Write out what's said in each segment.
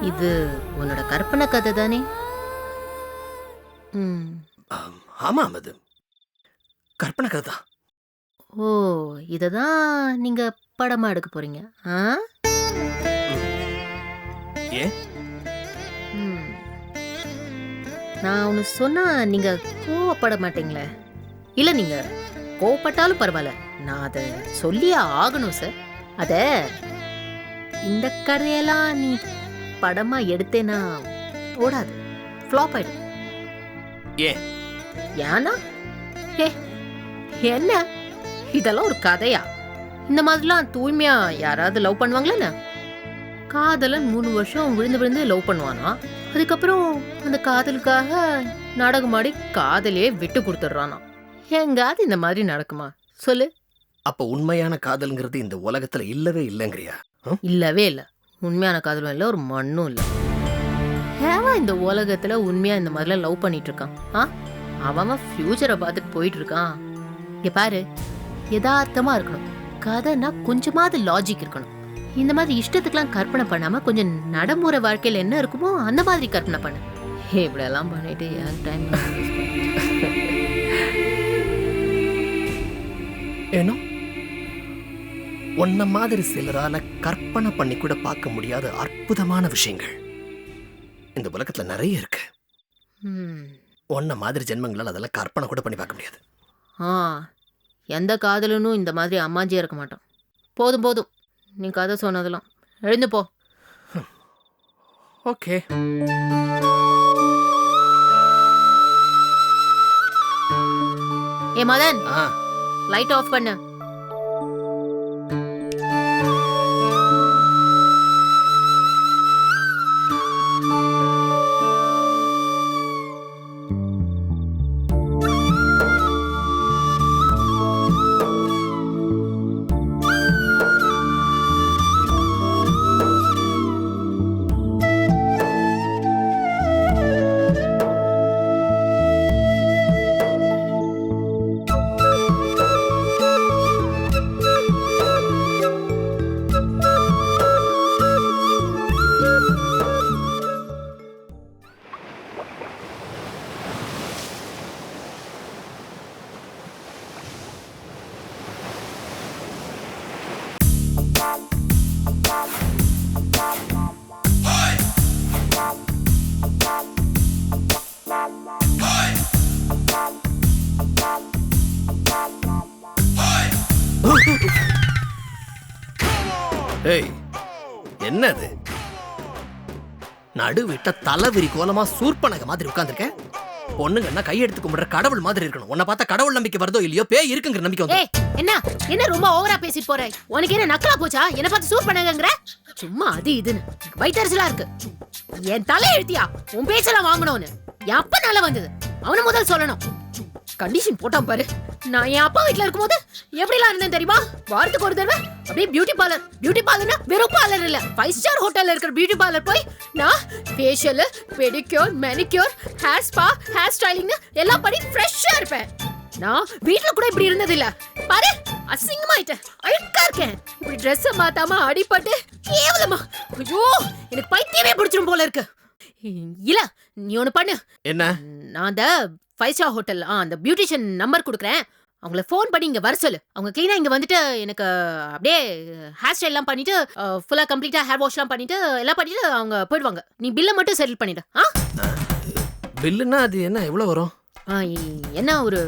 இது உன்னோட கற்பனை கதை தானே? ம். ஆமாம், அது கற்பனை கதை தான். ஓ, இததான் நீங்க படமா எடுக்க போறீங்க? ஆ? ஏன்? ம். நான் ஒன்று சொன்னா நீங்க கோவப்பட மாட்டீங்களே? இல்ல, நீங்க கோவப்பட்டாலும் பரவாயில்ல, நான் அதை சொல்லியே ஆகணும் சார். அத இந்த கதையெல்லாம் நீ படமா எடுத்தேன்னா ஓடாது, ஃப்ளாப் ஆயிடும். ஏன்? ஏன்னா ஏ என்ன இதெல்லாம் ஒரு கதையா? இந்த மாதிரிலாம் தூய்மையா யாராவது லவ் பண்ணுவாங்களா? காதலன் 3 வருஷம் விழுந்து விழுந்து லவ் பண்ணுவானா, அதுக்கப்புறம் அந்த காதலுக்காக நாடகமாடி காதலையே விட்டு கொடுத்துட்றானா. எங்காவது இந்த மாதிரி நடக்குமா சொல்லு? அப்ப உண்மையான காதல்ங்கிறது இந்த உலகத்துல இல்லவே இல்லைங்கிறியா? இல்லவே இல்லை. உண்மையான காதலும் இல்லை, ஒரு மண்ணும் இல்லை. ஏன் இந்த உலகத்துல உண்மையா இந்த மாதிரிலாம் லவ் பண்ணிட்டு இருக்கான்? அவன் ஃபியூச்சரை பார்த்துட்டு போயிட்டு இருக்கான். இங்க பாரு, யதார்த்தமா இருக்கணும். கதைனா கொஞ்சமாவது லாஜிக் இருக்கணும். இந்த மாதிரி இஷ்டத்துக்குலாம் கற்பனை பண்ணாம கொஞ்சம் நடைமுறை வாழ்க்கையில என்ன இருக்குமோ அந்த மாதிரி கற்பனை பண்ணு. இப்படியெல்லாம் பண்ணிட்டு ஏன் டைம் ஏனோ உன்ன மாதிரி சிலரால கற்பனை பண்ணி கூட பார்க்க முடியாத அற்புதமான விஷயங்கள் இந்த உலகத்துல நிறைய இருக்கு. உன்ன மாதிரி ஜென்மங்களால் அதெல்லாம் கற்பனை கூட பண்ணி பார்க்க முடியாது. எந்த காதலனும் இந்த மாதிரி அம்மாஞ்சியா இருக்க மாட்டான். போதும் போதும், நீ கதை சொன்னதெல்லாம். எழுந்து போ. ஓகே. ஏ மதன், லைட் ஆஃப் பண்ணு. ஏய், என்னது? நடுவிட்ட தலைவிரி கோலமா சூர்பனக மாதிரி உட்கார்ந்திருக்கேன். பொண்ணுங்கன்னா கையெடுத்து கும்பிடுற கடவுள் மாதிரி இருக்கணும். உன்னை பார்த்தா கடவுள் நம்பிக்கை வருதோ இல்லையோ, பேய் இருக்குங்கிற நம்பிக்கை வந்து. என்ன என்ன ரொம்ப ஓவரா பேசிட்டு போற? உனக்கு என்ன நக்கலா போச்சா? என்ன பார்த்து சூர் பண்ணாங்கங்கற? சும்மா அது இதுன்னு வயித்தரிசலா இருக்கு. என் தலை எழுத்தியா உன் பேச்செல்லாம் வாங்கணும்னு என் அப்பா நாள வந்தது. அவனை முதல் சொல்லணும். கண்டிஷன் போட்டான் பாரு. நான் என் அப்பா வீட்டுல இருக்கும்போது எப்படிலாம் இருந்தேன் தெரியுமா? வாரத்துக்கு ஒரு தடவை அப்படியே பியூட்டி பார்லர்னா வெறும் பார்லர் இல்ல, 5 ஸ்டார் ஹோட்டல்ல இருக்கிற பியூட்டி பார்லர் போய் நான் facial, pedicure, manicure, hair spa, hair styling எல்லாம் பண்ணி ஃப்ரெஷ்ஷா இருப்பேன். நான் வீட்டுல கூட இப்படி இருந்தது இல்ல. பாரு, அசிங்கமாயிட்டேன், அழுக்கா இருக்கேன். இப்படி ட்ரெஸ் மாத்தாம அடிபட்டு கேவலமா. ஐயோ, எனக்கு பைத்தியமே பிடிச்சிரும் போல இருக்கு. இல்ல, நீ ஒண்ணு பண்ணு. என்ன? நான் அந்த 5 ஸ்டார் ஹோட்டல் அந்த பியூட்டிஷியன் நம்பர் கொடுக்குறேன். அவங்கள ஃபோன் பண்ணி இங்க வர சொல்லு. அவங்க கிளீனா இங்க வந்துட்டு எனக்கு அப்படியே ஹேர் ஸ்டைல் எல்லாம் பண்ணிட்டு ஃபுல்லா கம்ப்ளீட்டா ஹேர் வாஷ் எல்லாம் பண்ணிட்டு எல்லாம் பண்ணிட்டு அவங்க போயிடுவாங்க. நீ பில்லை மட்டும் செட்டில் பண்ணிடு. பில்லுன்னா அது என்ன, எவ்வளவு வரும்? என்ன, ஒரு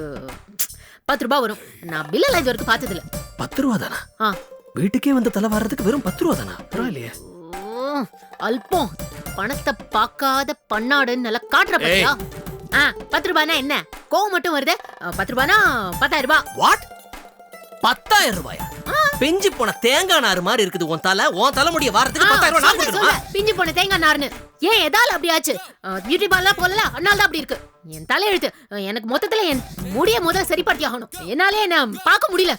10 ரூபாய் வரும். நான் பில்லெல்லாம் இது வரைக்கும் பார்த்ததில்ல. 10 ரூபா தானா? வீட்டுக்கே வந்து தலை வர்றதுக்கு வெறும் 10 ரூபா தானா? பரவாயில்லையே. அல்பம், பணத்தை பார்க்காத பண்ணாடுன்னு நல்லா காட்டுற பத்தியா? 10 ரூபாய்னா என்ன கோவம் மட்டும் வருது? 10 ரூபாய்னா 10,000 ரூபாய். வாட்? 10,000 ரூபாயா? பிஞ்சு போன தேங்காய் நாறு மாதிரி இருக்குது உன் தலை. உன் தலைமுடிய வாரத்துக்கு 10,000 ரூபாய் நான் கொடுக்கணுமா? பிஞ்சு போன தேங்காய் நாறுன்னு ஏன் எதால அப்படி ஆச்சு? பியூட்டி பார்லர் போல அதனால தான் அப்படி இருக்கு. என் தலை எழுத்து. எனக்கு மொத்தத்துல என் முடிய முதல்ல சரிப்படுத்தி ஆகணும். என்னாலே என்ன பார்க்க முடியல.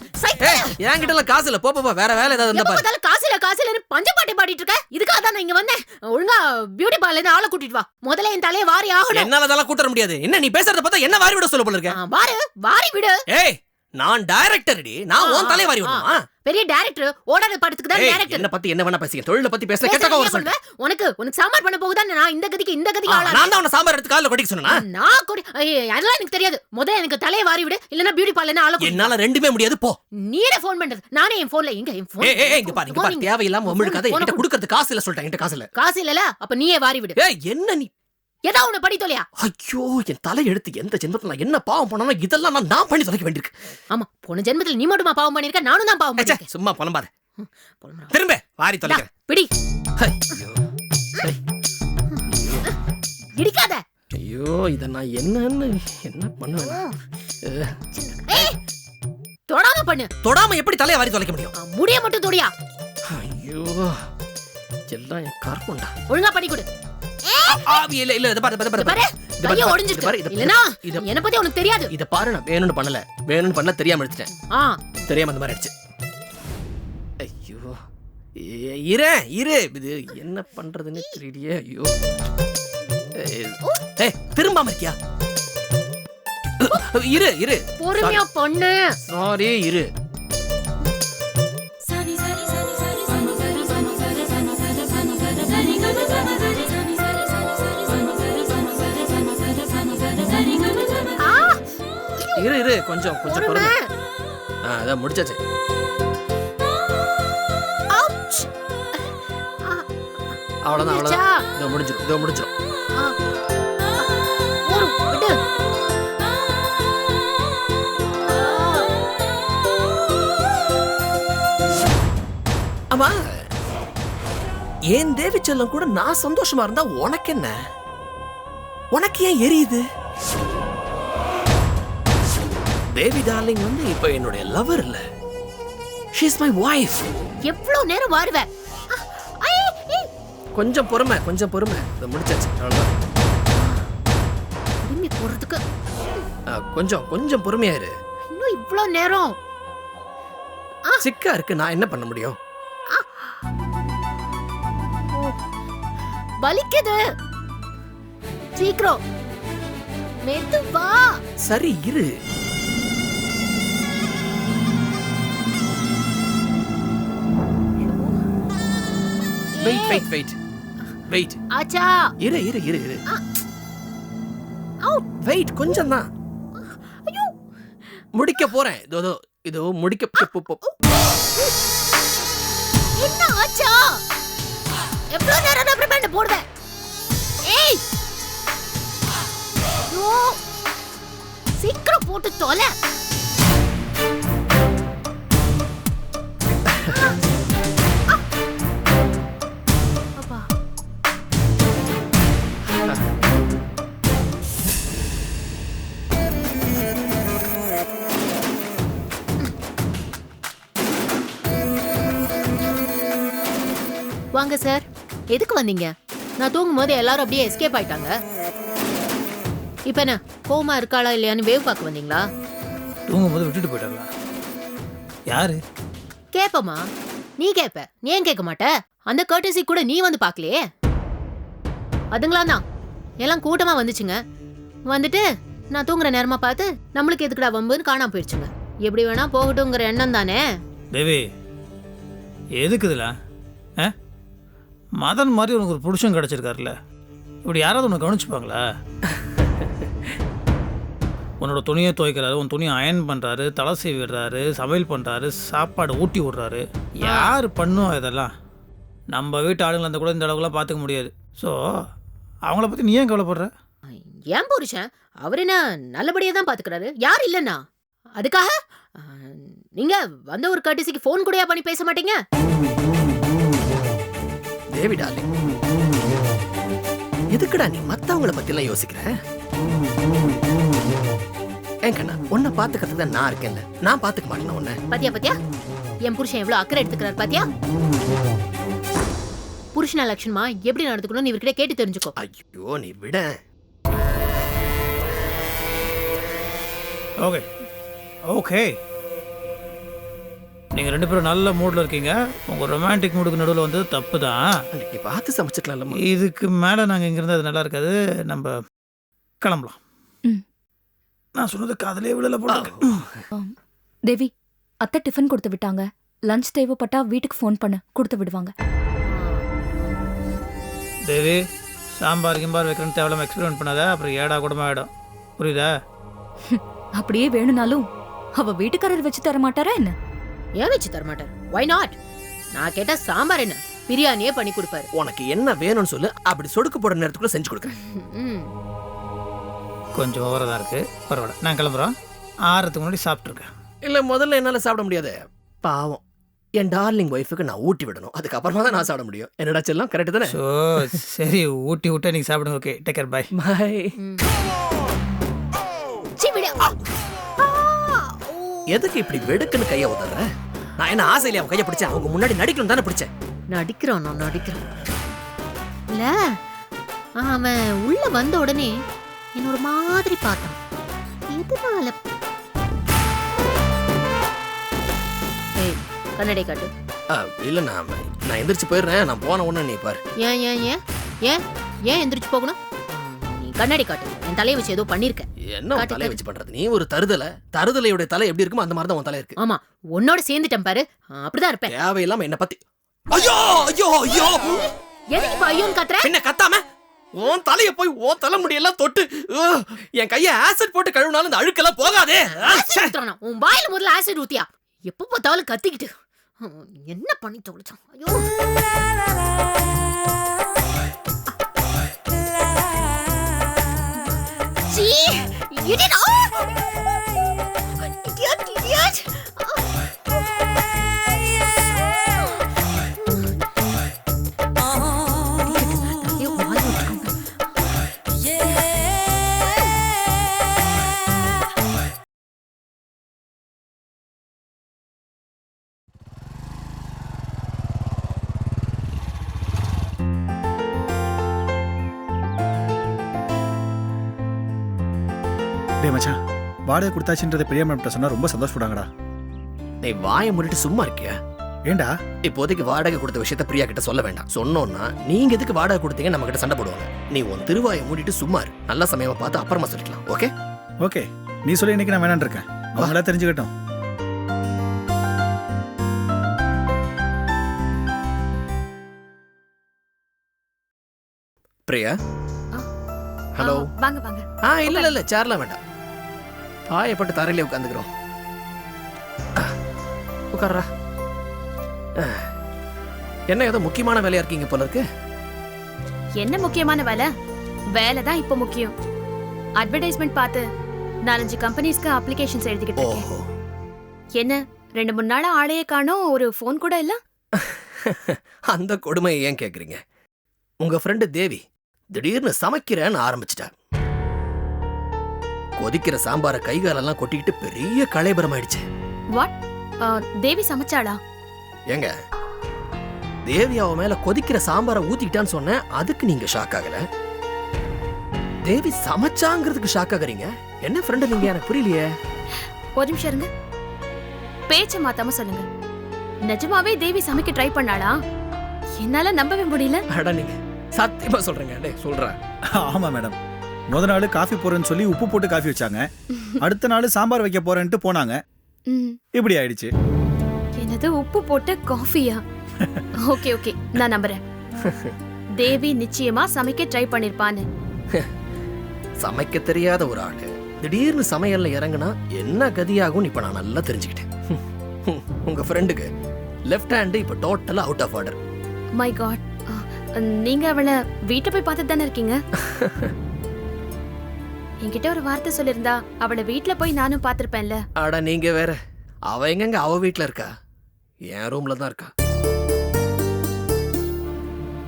என்கிட்ட எல்லாம் காசு இல்ல. போ வேற வேலை ஏதாவது இருந்தா பாரு. காசு இல்ல பஞ்சப்பாட்டி பாடிட்டு இருக்க. இதுக்காக தான் நான் இங்க வந்தேன். ஒழுங்கா பியூட்டி பார்லர்ல இருந்து ஆளை கூட்டிட்டு வா. முதல்ல என் தலைய வாரி ஆகணும். என்னால அதெல்லாம் கூட்ட முடியாது. என்ன நீ பேசுறத பார்த்தா என்ன வாரி விட சொல்ல போல இருக்க? வாரி விடு. ஏய், நான் டைரக்டர் டி. நான் உன் தலைய வாரி விடணுமா? பெரிய டைரக்டர் ஓடாத படத்துக்கு தான் ஏய், டைரக்டர். என்ன பத்தி என்ன வேணா பேசிக்க. தொழில பத்தி பேச கெட்ட கோவம் சொல்ற. உனக்கு சாம்பார் பண்ண போகுதா நான் இந்த கதிக்கு ஆளா. நான் தான் உன்னை சாம்பார் எடுத்து கால்ல கொட்டிக்க சொன்னேனா? நான் கொடி அதெல்லாம் எனக்கு தெரியாது. முதல்ல எனக்கு தலைய வாரி விடு, இல்லனா பியூட்டி பார்லர்ல ஆள கொடு. என்னால ரெண்டுமே முடியாது போ. நீயே ஃபோன் பண்றது. நானே என் போன்ல என் போன். ஏய் இங்க பாரு தேவையில்லாம உமிழ்காத. என்கிட்ட குடுக்கிறது காசு இல்ல சொல்லிட்டேன். என்கிட்ட காசு இல்ல. காசு இல்லல அப்ப நீயே வாரி விடு. ஏய் என்ன நீ ஏதா உன்னை படி தொலையா? ஐயோ என் தலை எடுத்து எந்த ஜென்மத்துல நான் என்ன பாவம் பண்ணனோ இதெல்லாம் நான் பண்ணி தொலைக்க வேண்டியிருக்கு. ஆமா போன ஜென்மத்துல நீ மட்டுமா பாவம் பண்ணிருக்க, நானும் தான் பாவம் பண்ணிருக்கேன். சும்மா புலம்பாத. திரும்ப வாரி தொலைக்கிறேன். பிடி. ஐயோ இடிக்காத. ஐயோ இத நான் என்ன பண்ணுவேன்? ஏய் தொடாம பண்ணு. தொடாம எப்படி தலைய வாரி தொலைக்க முடியும்? முடிய மட்டும் தொடியா. ஐயோ எல்லாம் என் கார்போண்டா. ஒழுங்கா பண்ணி கொடு. இல்ல இத பாரு கைய ஒடிஞ்சிருக்கு. இல்லனா என்ன பத்தி உனக்கு தெரியாது. இத பாரு நான் வேணும்னு பண்ணல தெரியாம எடுத்துட்டேன். தெரியாம அந்த மாதிரி ஆயிடுச்சு. ஐயோ இரு இது என்ன பண்றதுன்னு தெரியலையே. ஐயோ ஏய் திரும்பாம இருக்கியா? இரு பொறுமையா பண்ணு. சாரி இரு. இரு கொஞ்சம் பொறுமை. அதான் முடிச்சாச்சு. அவ்வளவுதான். இதோ முடிஞ்சிரும். ஆமா ஏன் தேவி செல்லம் கூட நான் சந்தோஷமா இருந்தா உனக்கு என்ன? உனக்கு ஏன் எரியுது? பேபி டார்லிங் வந்து இப்ப என்னோட லவர் இல்ல. she is my wife. எவ்வளவு நேரம் வாருவ? கொஞ்சம் பொறுமை. இத முடிச்சாச்சு. அவ்வளவுதான். திரும்பி போறதுக்கு கொஞ்சம் பொறுமையா இரு. இன்னும் இவ்வளவு நேரம் சிக்கா இருக்கு. நான் என்ன பண்ண முடியும்? வலிக்குது. சீக்கிரம் மெதுவா. சரி இரு. வெயிட். ஆச்சா இரு. வெயிட் கொஞ்சம் தான். ஐயோ முடிக்க போறேன். இதோ முடிக்க. என்ன ஆச்சா? எவ்வளவு நேரம் நான் பண்ண போடுவேன்? ஏய் ஐயோ சீக்கிரம் போட்டு தொலை. வாங்க சார். எதுக்கு வந்தீங்க? நான் தூங்கும் போது எல்லாரும் அப்படியே எஸ்கேப் ஆயிட்டாங்க. இப்ப என்ன கோமா இருக்காளா இல்லையான்னு வேவ் பார்க்க வந்தீங்களா? தூங்கும் போது விட்டுட்டு போயிட்டாங்களா? யாரு கேப்பமா? நீ கேப்ப, நீ ஏன் கேட்க மாட்ட? அந்த கர்டசி கூட நீ வந்து பார்க்கலையே. அதுங்களாம் தான் எல்லாம் கூட்டமா வந்துச்சுங்க. வந்துட்டு நான் தூங்குற நேரமா பார்த்து நம்மளுக்கு எதுக்குடா வம்புன்னு காணாம போயிடுச்சுங்க. எப்படி வேணா போகட்டுங்கிற எண்ணம் தானே. தேவி எதுக்குதுல மதன் மாதிரி உனக்கு ஒரு புருஷன் கிடச்சிருக்காருல்ல, இப்படி யாராவது உனக்கு கவனிச்சுப்பாங்களா? உன்னோட துணியை துவைக்கிறாரு, உன் துணியை அயன் பண்ணுறாரு, தலை சீவிடுறாரு, சமையல் பண்ணுறாரு, சாப்பாடு ஊட்டி விட்றாரு. யார் பண்ணுவா இதெல்லாம்? நம்ம வீட்டு ஆளுங்களை அந்த கூட இந்த அளவுக்குலாம் பார்த்துக்க முடியாது. ஸோ அவங்கள பற்றி நீ ஏன் கவலைப்படுற? ஏன் புருஷன் அவர் என்ன நல்லபடியா தான் பாத்துக்கிறாரு. யார் இல்லன்னா அதுக்காக நீங்க வந்த ஒரு கர்டசிக்கு ஃபோன் கூடயா பண்ணி பேச மாட்டீங்க? தேவி டார்லிங், எதுக்குடா நீ மத்தவங்கள பத்தி எல்லாம் யோசிக்கிற? ஏன் கண்ணா, உன்னை பாத்துக்கிறதுக்கு தான் நான் இருக்கேன்ல. நான் பாத்துக்க மாட்டேன் உன்னை. பாத்தியா என் புருஷன் எவ்வளவு அக்கறை எடுத்துக்கிறார் பாத்தியா? புருஷனா லட்சணமா எப்படி நடந்துக்கணும்னு இவர்கிட்ட கேட்டு தெரிஞ்சுக்கோ. ஐயோ நீ விட. ஓகே ஓகே, நீங்கள் ரெண்டு பேரும் நல்ல மூடில் இருக்கீங்க. உங்கள் ரொமான்டிக் மூடுக்கு நடுவில் வந்து தப்பு தான். நீ பார்த்து சமைச்சிக்கலாம். இதுக்கு மேலே நாங்கள் இங்கேருந்து அது நல்லா இருக்காது, நம்ம கிளம்பலாம். நான் சொன்னது காதலே விடல போல. தேவி, அத்தை டிஃபன் கொடுத்து விட்டாங்க. லஞ்ச் தேவைப்பட்டா வீட்டுக்கு ஃபோன் பண்ணு, கொடுத்து விடுவாங்க. தேவி, சாம்பார் கிம்பார் வைக்கிறேன்னு தேவையில்லாம எக்ஸ்பெரிமெண்ட் பண்ணாத, அப்புறம் ஏடா கூடமா ஆகிடும். புரியுதா? அப்படியே வேணும்னாலும் அவ வீட்டுக்காரர் வச்சு தர மாட்டாரா என்ன? ஏன் வச்சு தர மாட்டார்? Why not? நான் கேட்டா சாம்பார் என்ன பிரியாணியே பண்ணி கொடுப்பாரு. உனக்கு என்ன வேணும்னு சொல்லு, அப்படி சொடுக்கு போட நேரத்துக்குள்ள செஞ்சு கொடுக்குறேன். ம். கொஞ்சம் ஓவராக தான் இருக்குது, பரவாயில்ல. நான் கிளம்புறோம். ஆறதுக்கு முன்னாடி சாப்பிட்ருக்கேன். இல்ல முதல்ல என்னால சாப்பிட முடியாது. பாவம், என் டார்லிங் ஒய்ஃபுக்கு நான் ஊட்டி விடணும். அதுக்கப்புறமா தான் நான் சாப்பிட முடியும். என்னடா செல்லம், கரெக்ட் தானே? ஸோ சரி, ஊட்டி விட்டா நீங்கள் சாப்பிடுங்க. Okay, take care, bye. Bye. சீ, விடு. எதுக்கு இப்படி வெடுக்குன்னு கையை உதற? நான் என்ன ஆசையில அவன் கையை பிடிச்சேன்? அவங்க முன்னாடி நடிக்கணும் தானே பிடிச்சேன். நடிக்கிறான், நான் நடிக்கிறேன். இல்ல, அவன் உள்ள வந்த உடனே என்னோட மாதிரி பார்த்தான். எதனால? ஏய், கண்ணடை காட்டு. இல்ல, நான் எந்திரிச்சு போயிடுறேன். நான் போன உடனே நீ பாரு. ஏன் ஏன் ஏன் ஏன் ஏன் எந்திரிச்சு போகணும்? நீ கண்ணாடி காட்டு. என் தலையை வச்சு ஏதோ பண்ணிருக்க. என்ன உன் தலையை வச்சு பண்றது? நீ ஒரு தருதலையோட தலை எப்படி இருக்குமோ அந்த மாதிரி தான் உன் தலை இருக்கு. ஆமா, உன்னோட சேர்ந்துட்டேன் பாரு. அப்படிதான் இருப்பேன். தேவையில்லாம என்ன பத்தி ஐயோ ஐயோ ஐயோ எதுக்கு இப்ப ஐயோன்னு கத்துற? என்ன கத்தாம உன் தலைய போய் உன் தலை முடியெல்லாம் தொட்டு என் கைய ஆசிட் போட்டு கழுவினாலும் இந்த அழுக்கெல்லாம் போகாதே. ஆசிட் ஊத்துறானா? உன் வாயில முதல்ல ஆசிட் ஊத்தியா? எப்ப பார்த்தாலும் கத்திக்கிட்டு என்ன பண்ணி தொலைச்சான்? ஐயோ, சீ, idiot. Idiot. ஐயோ, வாய் விட்டுருக்காங்க. டேய் மச்சான், வாடகை கொடுத்தாச்சுன்றதை பெரிய மேம்கிட்ட சொன்னா ரொம்ப சந்தோஷப்படுவாங்கடா. நீ வாயை மூடிட்டு சும்மா இருக்கியா? ஏண்டா? இப்போதைக்கு வாடகை கொடுத்த விஷயத்த பிரியா கிட்ட சொல்ல வேண்டாம். சொன்னோன்னா நீங்க எதுக்கு வாடகை கொடுத்தீங்க நம்ம கிட்ட சண்டை போடுவாங்க. நீ உன் திருவாயை மூடிட்டு சும்மா இரு. நல்ல சமயமா பார்த்து அப்புறமா சொல்லிக்கலாம். ஓகே ஓகே, நீ சொல்லி இன்னைக்கு நான் வேணான்னு இருக்கேன். அவங்களா தெரிஞ்சுக்கட்டும். பிரியா, ஹலோ. வாங்க வாங்க. இல்ல சேர்லாம் வேண்டாம். பாயப்பட்டு தரையிலே உட்காந்துக்கிறோம். உட்கார்றா. என்ன ஏதோ முக்கியமான வேலையா இருக்கீங்க போல இருக்கு. என்ன முக்கியமான வேலை? வேலை தான் இப்போ முக்கியம். அட்வர்டைஸ்மெண்ட் பார்த்து 4-5 கம்பெனிஸ்க்கு அப்ளிகேஷன்ஸ் எழுதிக்கிட்டு இருக்கேன். ஓஹோ, என்ன 2-3 நாளா ஆளையே காணோம், ஒரு ஃபோன் கூட இல்ல. அந்த கொடுமையை ஏன் கேக்குறீங்க? உங்க ஃப்ரெண்டு தேவி திடீர்னு சமைக்கிறேன்னு ஆரம்பிச்சிட்டா. கொதிக்கிற சாம்பார கைகாலெல்லாம் கொட்டிக்கிட்டு பெரிய கலைபரம் ஆயிடுச்சு. வாட்? தேவி சமைச்சாளா? ஏங்க, தேவி அவ மேல கொதிக்கிற சாம்பார ஊத்திக்கிட்டான்னு சொன்னேன், அதுக்கு நீங்க ஷாக் ஆகல. தேவி சமைச்சாங்கிறதுக்கு ஷாக் ஆகுறீங்க. என்ன ஃப்ரெண்டு நீங்க? எனக்கு புரியலையே. ஒரு நிமிஷம் இருங்க, பேச்ச மாத்தாம சொல்லுங்க. நிஜமாவே தேவி சமைக்க ட்ரை பண்ணாளா? என்னால நம்பவே முடியல. அட, நீங்க சத்தியமா சொல்றேங்க. டேய் சொல்றேன். ஆமா மேடம், முத நாள் காஃபி போறேன்னு சொல்லி உப்பு போட்டு காஃபி வச்சாங்க. அடுத்த நாள் சாம்பார் வைக்க போறேன்ட்டு போனாங்க. இப்படி ஆயிடுச்சு. என்னது, உப்பு போட்டு காஃபியா? ஓகே ஓகே, நான் நம்புறேன். தேவி நிச்சயமா சமைக்க ட்ரை பண்ணிருப்பான்னு. சமைக்க தெரியாத ஒரு ஆளு திடீர்னு சமையல்ல இறங்குனா என்ன கதியாகும் இப்ப நான் நல்லா தெரிஞ்சுக்கிட்டேன். உங்க ஃப்ரெண்டுக்கு லெஃப்ட் ஹேண்ட் இப்ப டோட்டலா out of order. My God, நீங்க அவளை வீட்டை போய் பார்த்துட்டு தானே இருக்கீங்க? என்கிட்ட ஒரு வார்த்தை சொல்லிருந்தா அவளை வீட்டுல போய் நானும் பாத்திருப்பேன்ல. அட நீங்க வேற. அவ எங்கங்க அவ வீட்டுல இருக்கா? என் ரூம்ல தான் இருக்கா.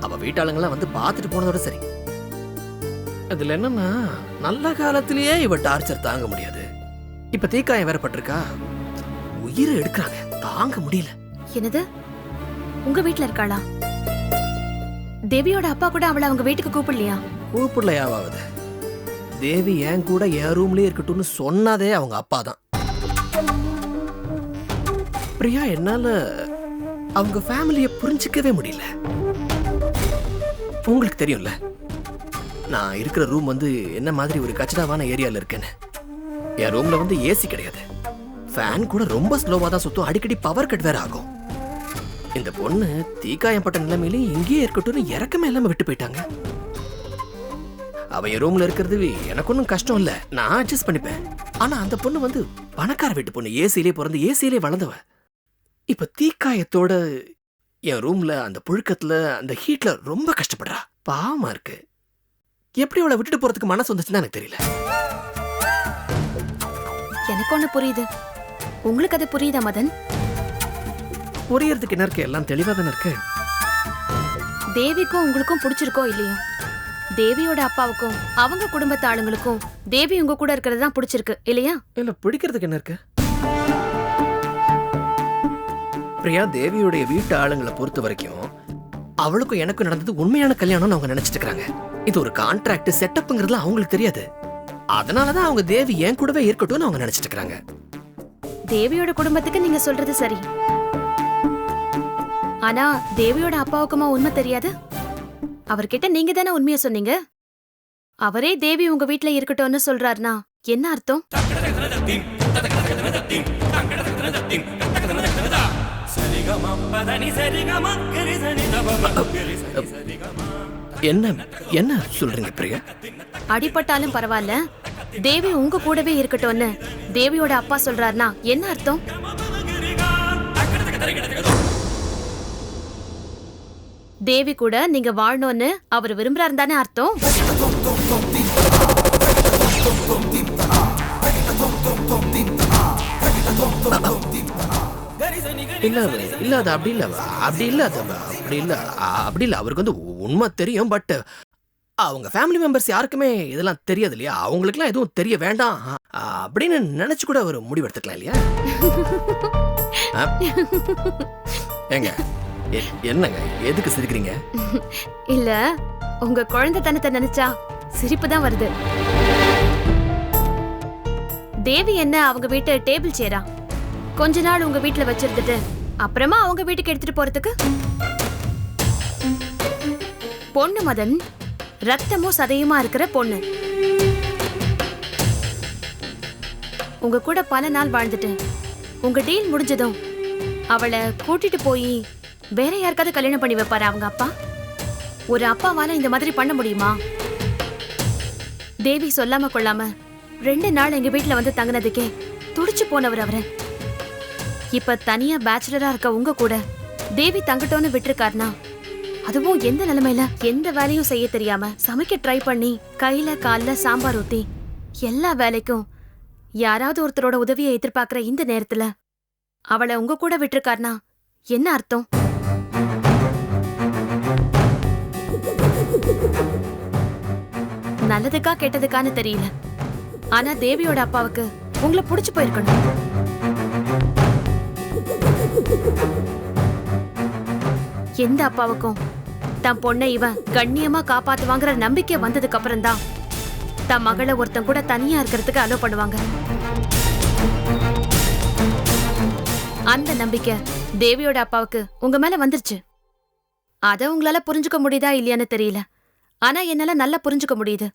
அவ வீட்டாளுங்கெல்லாம் வந்து பார்த்துட்டு போனதோட சரி. அதுல என்னன்னா, நல்ல காலத்திலேயே இவ டார்ச்சர் தாங்க முடியாது. இப்ப தீக்காயம் வேற பட்டிருக்கா. உயிரை எடுக்கிறாங்க, தாங்க முடியல. என்னது, உங்க வீட்டுல இருக்காளா? தேவியோட அப்பா கூட அவளை அவங்க வீட்டுக்கு கூப்பிடலையா? கூப்பிடல. யாவாவது தேவி என் கூட என் ரூம்லயே இருக்கட்டும்னு சொன்னதே அவங்க அப்பா தான். பிரியா, என்னால அவங்க ஃபேமிலிய புரிஞ்சிக்கவே முடியல. உங்களுக்கு தெரியும்ல, நான் இருக்கிற ரூம் வந்து என்ன மாதிரி ஒரு கச்சடாவான ஏரியால இருக்கேன்னு. என் ரூம்ல வந்து ஏசி கிடையாது, ஃபேன் கூட ரொம்ப ஸ்லோவா தான் சுத்தும், அடிக்கடி பவர் கட் வேற ஆகும். இந்த பொண்ணு தீக்காயப்பட்ட நிலைமையில இங்கேயே இருக்கட்டும்னு இறக்கமே இல்லாம விட்டு போயிட்டாங்க. அவ என் ரூம்ல இருக்கிறது எனக்கு ஒன்றும் கஷ்டம் இல்ல, நான் அட்ஜஸ்ட் பண்ணிப்பேன். ஆனா அந்த பொண்ணு வந்து பணக்கார வீட்டு பொண்ணு, ஏசியிலே பிறந்து ஏசியிலே வளர்ந்தவ. இப்ப தீக்காயத்தோட என் ரூம்ல அந்த புழுக்கத்துல அந்த ஹீட்ல ரொம்ப கஷ்டப்படுறா. பாவமா இருக்கு. எப்படி அவளை விட்டுட்டு போறதுக்கு மனசு வந்துச்சுன்னு எனக்கு தெரியல. எனக்கு ஒண்ணு புரியுது, உங்களுக்கு அது புரியுதா மதன்? புரியறதுக்கு என்ன இருக்கு, எல்லாம் தெளிவா தானே இருக்கு. தேவிக்கும் உங்களுக்கும் பிடிச்சிருக்கோ இல்லையோ, தேவியோட அப்பாவுக்கும் அவங்க குடும்பத்து ஆளுங்களுக்கும் தேவி உங்க கூட இருக்கிறது தான் பிடிச்சிருக்கு இல்லையா? இல்ல பிடிக்கிறதுக்கு என்ன இருக்கு? பிரியா, தேவியுடைய வீட்டு ஆளுங்களை பொறுத்த வரைக்கும் அவளுக்கும் எனக்கும் நடந்தது உண்மையான கல்யாணம்னு அவங்க நினைச்சிட்டு இருக்காங்க. இது ஒரு கான்ட்ராக்ட் செட்டப்ங்கிறதுல அவங்களுக்கு தெரியாது. அதனாலதான் அவங்க தேவி என் கூடவே இருக்கட்டும்னு அவங்க நினைச்சிட்டு இருக்காங்க. தேவியோட குடும்பத்துக்கு நீங்க சொல்றது சரி, ஆனா தேவியோட அப்பாவுக்குமா உண்மை தெரியாது? அவர்கிட்ட நீங்க தானே உண்மையை சொன்னீங்க. அவரே தேவி உங்க வீட்ல இருக்கட்டும்னு சொல்றாருன்னா என்ன அர்த்தம்? என்ன என்ன சொல்றீங்க பிரியா? அடிபட்டாலும் பரவாயில்ல, தேவி உங்க கூடவே இருக்கட்டும்னு தேவியோட அப்பா சொல்றாருன்னா என்ன அர்த்தம்? தேவி கூட நீங்க வாழணும்னு அவர் விரும்புறாரு தானே அர்த்தம்? இல்ல இல்ல அது அப்படி இல்ல, அப்படி இல்ல, அது அப்படி இல்ல, அப்படி இல்ல. அவருக்கு வந்து உண்மை தெரியும். பட் அவங்க ஃபேமிலி மெம்பர்ஸ் யாருக்குமே இதெல்லாம் தெரியாது இல்லையா? அவங்களுக்குலாம் எதுவும் தெரிய வேண்டாம் அப்படின்னு நினைச்சு கூட ஒரு முடிவு எடுத்துக்கலாம் இல்லையா? ஏங்க என்னங்க எதுக்கு சிரிக்கிறீங்க? இல்ல, உங்க குழந்தைத்தனத்தை நினைச்சா சிரிப்பு தான் வருது. தேவி என்ன அவங்க வீட்டு டேபிள் சேரா கொஞ்ச நாள் உங்க வீட்டுல வச்சிருந்துட்டு அப்புறமா அவங்க வீட்டுக்கு எடுத்துட்டு போறதுக்கு? பொண்ணு மதன், ரத்தமும் சதையுமா இருக்கிற பொண்ணு. உங்க கூட பல நாள் வாழ்ந்துட்டு உங்க டீல் முடிஞ்சதும் அவளை கூட்டிட்டு போய் வேற யாருக்காவது கல்யாணம் பண்ணி வைப்பாரு அவங்க அப்பா? ஒரு அப்பாவால இந்த மாதிரி பண்ண முடியுமா? தேவி சொல்லாம கொள்ளாம 2 நாள் எங்க வீட்டுல வந்து தங்கினதுக்கே துடிச்சு போனவர் அவரு. இப்ப தனியா பேச்சுலரா இருக்க உங்க கூட தேவி தங்கட்டோன்னு விட்டுருக்காருனா, அதுவும் எந்த நிலைமையில எந்த வேலையும் செய்ய தெரியாம சமைக்க ட்ரை பண்ணி கையில கால்ல சாம்பார் ஊத்தி எல்லா வேலைக்கும் யாராவது ஒருத்தரோட உதவியை எதிர்பார்க்கிற இந்த நேரத்துல அவளை உங்க கூட விட்டுருக்காருனா என்ன அர்த்தம்? நல்லதுக்கா கெட்டதுக்கான்னு தெரியல, ஆனா தேவியோட அப்பாவுக்கு உங்களை புடிச்சு போயிருக்கணும். எந்த அப்பாவுக்கும் தன் பொண்ணை இவன் கண்ணியமா காப்பாத்துவாங்கிற நம்பிக்கை வந்ததுக்கு அப்புறம் தான் தன் மகளை ஒருத்தன் கூட தனியா இருக்கிறதுக்கு அலோ பண்ணுவாங்க. அந்த நம்பிக்கை தேவியோட அப்பாவுக்கு உங்க மேல வந்துருச்சு. அத உங்களால புரிஞ்சுக்க முடியுதா இல்லையான்னு தெரியல, ஆனா என்னால நல்லா புரிஞ்சுக்க முடியுது.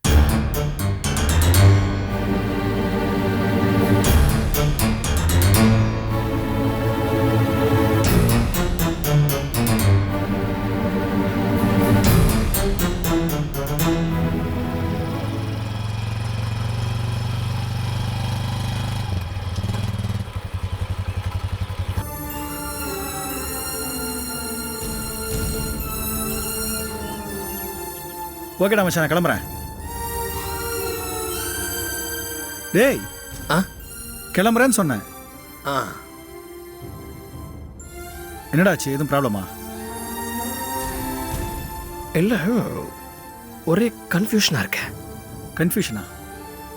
ஓகேடா மச்சான், நான் கிளம்புறேன். டேய், கிளம்புறேன்னு சொன்னேன். என்னடாச்சு, எதுவும் ப்ராப்ளமா? இல்ல, ஒரே கன்ஃபியூஷனா இருக்க. கன்ஃபியூஷனா?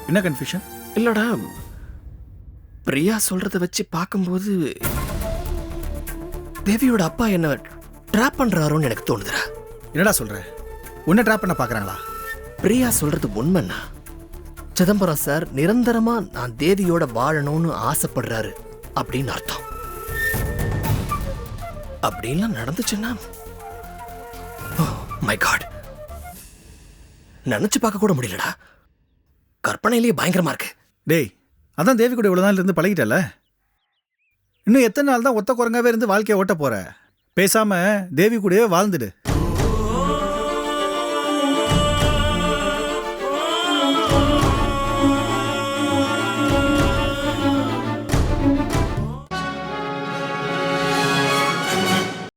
என்ன கன்ஃபியூஷன்? இல்லடா, பிரியா சொல்றத வச்சு பார்க்கும்போது தேவியோட அப்பா என்ன ட்ராப் பண்றாரோன்னு எனக்கு தோணுதுடா. என்னடா சொல்ற? உன்னை ட்ராப் பண்ண பாக்குறாங்களா? பிரியா சொல்றது உண்மைன்னா சிதம்பரம் சார் நிரந்தரமா நான் தேவியோட வாழணும்னு ஆசைப்படுறாரு அப்படின்னு அர்த்தம். அப்படின்லாம் நடந்துச்சுன்னா மை காட், நினைச்சு பார்க்க கூட முடியலடா. கற்பனையிலேயே பயங்கரமா இருக்கு. டேய், அதான் தேவி கூட இவ்வளவு நாள் இருந்து பழகிட்டல, இன்னும் எத்தனை நாள் தான் ஒத்த குரங்காவே இருந்து வாழ்க்கையை ஓட்ட போற? பேசாம தேவி கூடவே வாழ்ந்துடு.